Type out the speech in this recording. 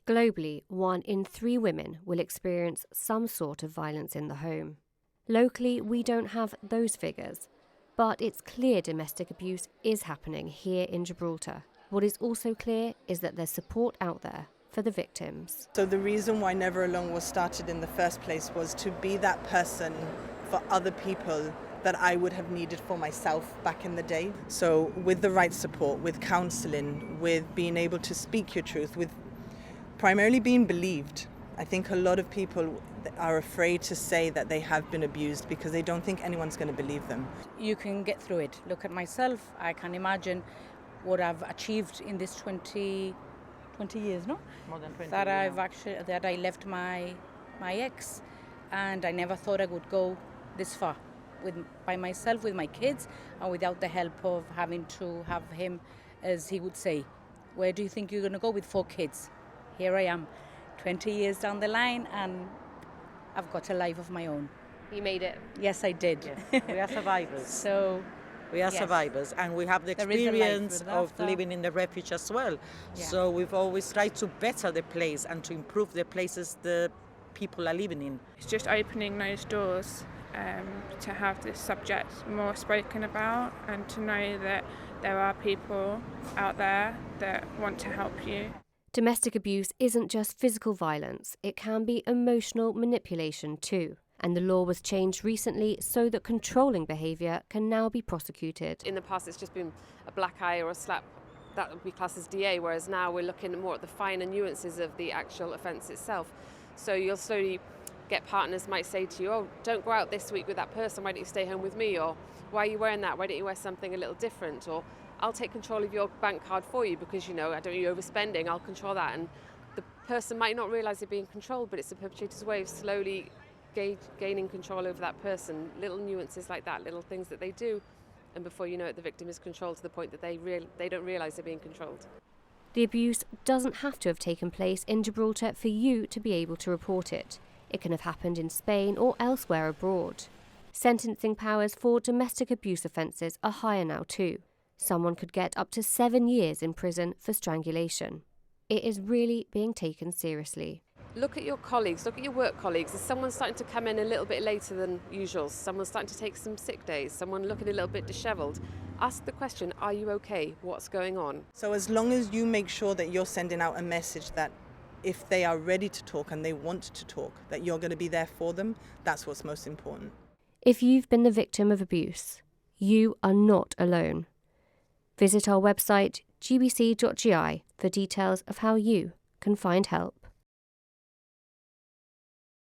Globally, 1 in 3 women will experience some sort of violence in the home. Locally, we don't have those figures, but it's clear domestic abuse is happening here in Gibraltar. What is also clear is that there's support out there for the victims. So the reason why Never Alone was started in the first place was to be that person for other people that I would have needed for myself back in the day. So with the right support, with counselling, with being able to speak your truth, with primarily being believed. I think a lot of people are afraid to say that they have been abused because they don't think anyone's going to believe them. You can get through it. Look at myself. I can imagine what I've achieved in this 20 years, no? More than 20 that years. That I left my ex, and I never thought I would go this far by myself, with my kids, and without the help of having to have him, as he would say, where do you think you're going to go with 4 kids? Here I am, 20 years down the line, and I've got a life of my own. You made it. Yes, I did. Yes. We are survivors. We are survivors, and we have the experience of living in the refuge as well. Yeah. So we've always tried to better the place and to improve the places the people are living in. It's just opening those doors to have this subject more spoken about, and to know that there are people out there that want to help you. Domestic abuse isn't just physical violence, it can be emotional manipulation too. And the law was changed recently so that controlling behaviour can now be prosecuted. In the past it's just been a black eye or a slap, that would be classed as DA, whereas now we're looking more at the finer nuances of the actual offence itself. So you'll slowly get partners might say to you, oh, don't go out this week with that person, why don't you stay home with me? Or why are you wearing that, why don't you wear something a little different? Or I'll take control of your bank card for you because, I don't want you overspending, I'll control that. And the person might not realise they're being controlled, but it's the perpetrator's way of slowly gaining control over that person. Little nuances like that, little things that they do, and before you know it, the victim is controlled to the point that they don't realise they're being controlled. The abuse doesn't have to have taken place in Gibraltar for you to be able to report it. It can have happened in Spain or elsewhere abroad. Sentencing powers for domestic abuse offences are higher now too. Someone could get up to 7 years in prison for strangulation. It is really being taken seriously. Look at your colleagues, look at your work colleagues. Is someone starting to come in a little bit later than usual? Someone starting to take some sick days? Someone looking a little bit dishevelled? Ask the question, are you okay? What's going on? So as long as you make sure that you're sending out a message that if they are ready to talk and they want to talk, that you're going to be there for them, that's what's most important. If you've been the victim of abuse, you are not alone. Visit our website gbc.gi for details of how you can find help.